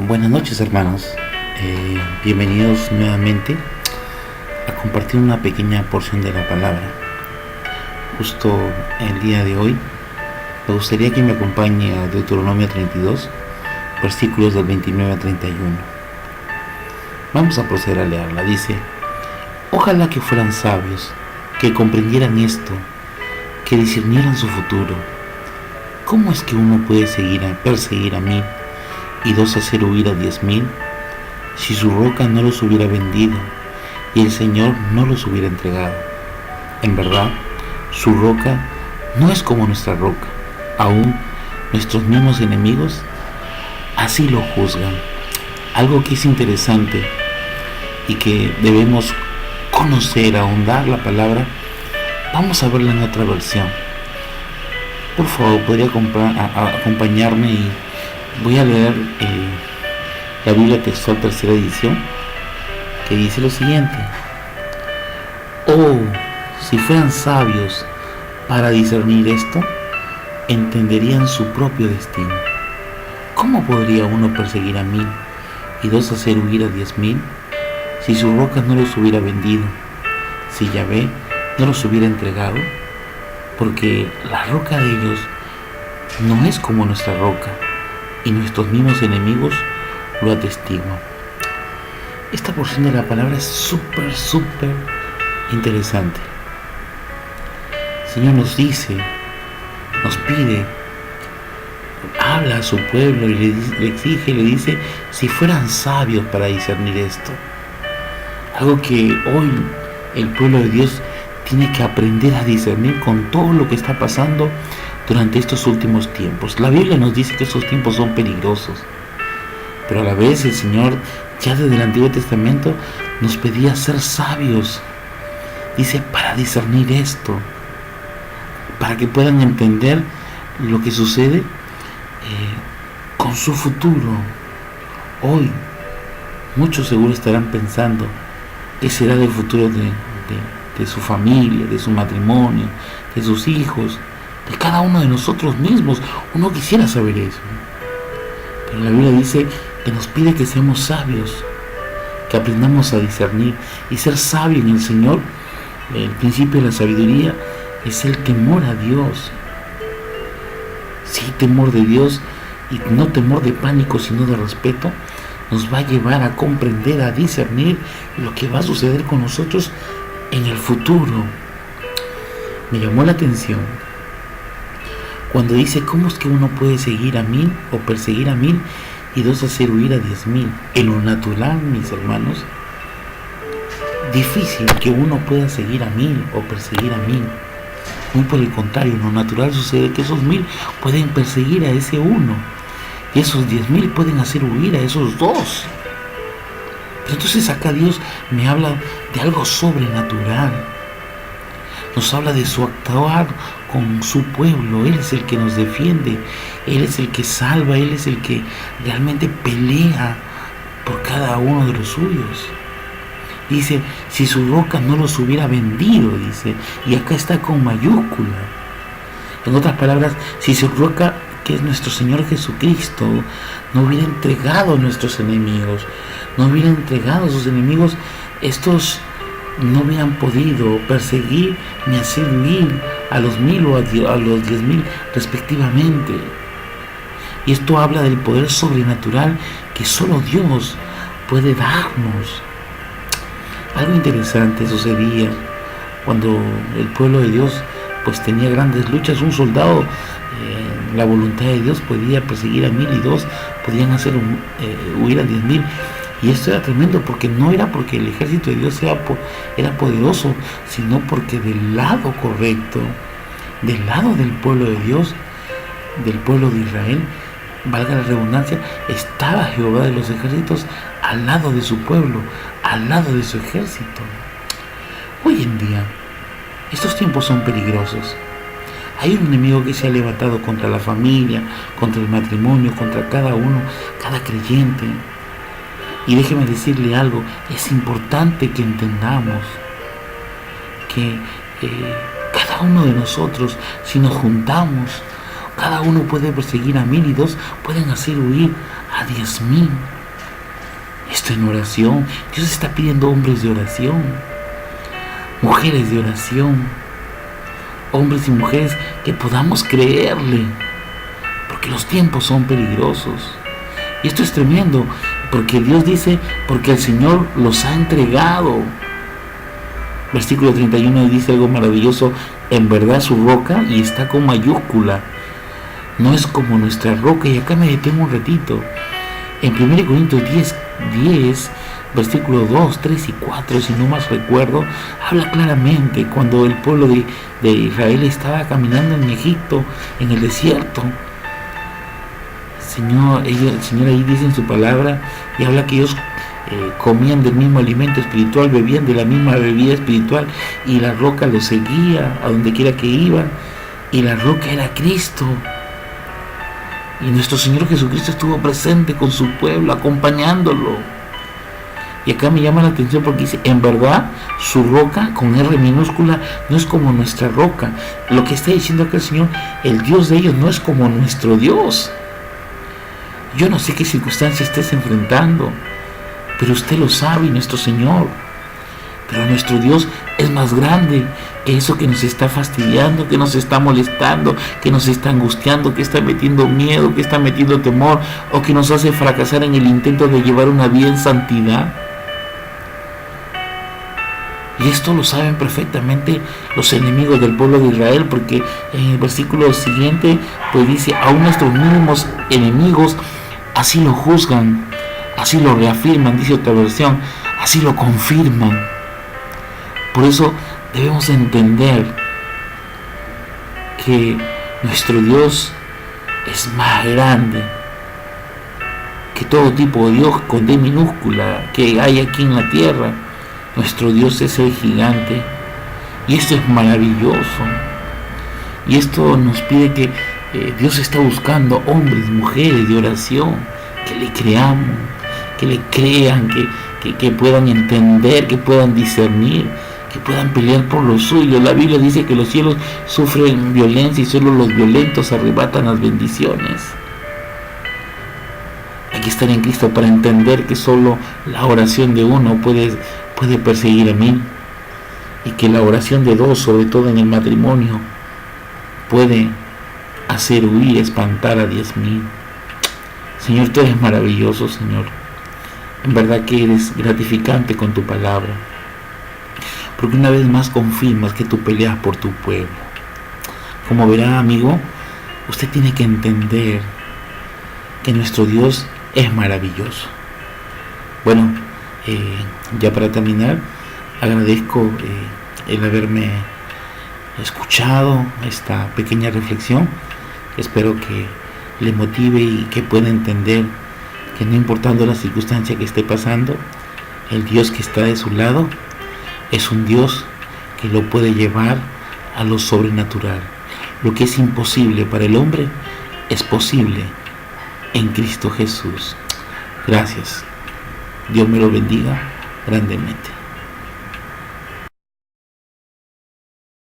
Buenas noches, hermanos. Bienvenidos nuevamente a compartir una pequeña porción de la palabra. Justo el día de hoy me gustaría que me acompañe a Deuteronomio 32, versículos del 29 al 31. Vamos a proceder a leerla. Dice: ojalá que fueran sabios, que comprendieran esto, que discernieran su futuro. ¿Cómo es que uno puede perseguir a 1000 y 2 hacer huir a 10,000? Si su roca no los hubiera vendido y el Señor no los hubiera entregado. En verdad, su roca no es como nuestra roca. Aún nuestros mismos enemigos así lo juzgan. Algo que es interesante y que debemos conocer, ahondar la palabra. Vamos a verla en otra versión. Por favor, podría acompañarme y voy a leer la Biblia textual tercera edición, que dice lo siguiente: oh, si fueran sabios para discernir esto, entenderían su propio destino. ¿Cómo podría uno perseguir a 1000 y 2 hacer huir a 10,000 si su roca no los hubiera vendido, si Yahvé no los hubiera entregado? Porque la roca de ellos no es como nuestra roca, y nuestros mismos enemigos lo atestiguan. Esta porción de la palabra es súper interesante. El Señor nos dice, nos pide, habla a su pueblo y le exige, le dice, si fueran sabios para discernir esto. Algo que hoy el pueblo de Dios tiene que aprender a discernir con todo lo que está pasando durante estos últimos tiempos. La Biblia nos dice que estos tiempos son peligrosos, pero a la vez el Señor ya desde el Antiguo Testamento nos pedía ser sabios. Dice, para discernir esto, para que puedan entender lo que sucede con su futuro. Hoy muchos seguro estarán pensando qué será del futuro de su familia, de su matrimonio, de sus hijos, de cada uno de nosotros mismos. Uno quisiera saber eso, pero la Biblia dice que nos pide que seamos sabios, que aprendamos a discernir. Y ser sabio en el Señor, el principio de la sabiduría es el temor a Dios. Sí, temor de Dios, y no temor de pánico, sino de respeto, nos va a llevar a comprender, a discernir lo que va a suceder con nosotros en el futuro. Me llamó la atención cuando dice, ¿cómo es que uno puede seguir a 1000 o perseguir a 1000 y 2 hacer huir a 10,000? En lo natural, mis hermanos, difícil que uno pueda seguir a 1000 o perseguir a 1000. Muy por el contrario, en lo natural sucede que esos 1000 pueden perseguir a ese uno, y esos 10,000 pueden hacer huir a esos 2. Pero entonces acá Dios me habla de algo sobrenatural. Nos habla de su actuar con su pueblo. Él es el que nos defiende, Él es el que salva, Él es el que realmente pelea por cada uno de los suyos. Dice, si su roca no los hubiera vendido, dice, y acá está con mayúscula. En otras palabras, si su roca, que es nuestro Señor Jesucristo, no hubiera entregado a nuestros enemigos, no hubiera entregado a sus enemigos, estos no hubieran podido perseguir ni hacer huir a los 1000 o a los 10,000 respectivamente. Y esto habla del poder sobrenatural que solo Dios puede darnos. Algo interesante sucedía cuando el pueblo de Dios pues tenía grandes luchas. Un soldado, la voluntad de Dios, podía perseguir a 1000 y 2 podían hacer huir a 10,000. Y esto era tremendo, porque no era porque el ejército de Dios era poderoso, sino porque del lado correcto, del lado del pueblo de Dios, del pueblo de Israel, valga la redundancia, estaba Jehová de los ejércitos al lado de su pueblo, al lado de su ejército. Hoy en día, estos tiempos son peligrosos. Hay un enemigo que se ha levantado contra la familia, contra el matrimonio, contra cada uno, cada creyente. Y déjeme decirle algo, es importante que entendamos que cada uno de nosotros, si nos juntamos, cada uno puede perseguir a 1000 y 2 pueden hacer huir a 10,000. Esto en oración. Dios está pidiendo hombres de oración, mujeres de oración, hombres y mujeres que podamos creerle, porque los tiempos son peligrosos. Y esto es tremendo, porque Dios dice, porque el Señor los ha entregado. Versículo 31 dice algo maravilloso: en verdad su roca, y está con mayúscula, no es como nuestra roca. Y acá me detengo un ratito. En 1 Corintios 10, versículos 2, 3 y 4, si no más recuerdo, habla claramente cuando el pueblo de Israel estaba caminando en Egipto, en el desierto. El Señor ahí dice en su palabra, y habla que ellos comían del mismo alimento espiritual, bebían de la misma bebida espiritual, y la roca los seguía a donde quiera que iban, y la roca era Cristo. Y nuestro Señor Jesucristo estuvo presente con su pueblo, acompañándolo. Y acá me llama la atención porque dice, en verdad, su roca, con R minúscula, no es como nuestra roca. Lo que está diciendo acá el Señor, el Dios de ellos no es como nuestro Dios. Yo no sé qué circunstancia estés enfrentando, pero usted lo sabe, nuestro Señor. Pero nuestro Dios es más grande que eso que nos está fastidiando, que nos está molestando, que nos está angustiando, que está metiendo miedo, que está metiendo temor, o que nos hace fracasar en el intento de llevar una vida en santidad. Y esto lo saben perfectamente los enemigos del pueblo de Israel, porque en el versículo siguiente pues dice, aún nuestros mismos enemigos así lo juzgan, así lo reafirman, dice otra versión, así lo confirman. Por eso debemos entender que nuestro Dios es más grande que todo tipo de Dios con D minúscula que hay aquí en la tierra. Nuestro Dios es el gigante, y esto es maravilloso. Y esto nos pide que Dios está buscando hombres, mujeres de oración, que le creamos, que le crean, que puedan entender, que puedan discernir, que puedan pelear por lo suyo. La Biblia dice que los cielos sufren violencia y solo los violentos arrebatan las bendiciones. Hay que estar en Cristo para entender que solo la oración de uno puede perseguir a 1000, y que la oración de 2, sobre todo en el matrimonio, puede hacer huir, espantar a 10,000. Señor, tú eres maravilloso, Señor. En verdad que eres gratificante con tu palabra, porque una vez más confirmas que tú peleas por tu pueblo. Como verá, amigo, usted tiene que entender que nuestro Dios es maravilloso. Bueno, ya para terminar, agradezco el haberme escuchado esta pequeña reflexión. Espero que le motive y que pueda entender que no importando la circunstancia que esté pasando, el Dios que está de su lado es un Dios que lo puede llevar a lo sobrenatural. Lo que es imposible para el hombre es posible en Cristo Jesús. Gracias. Dios me lo bendiga grandemente.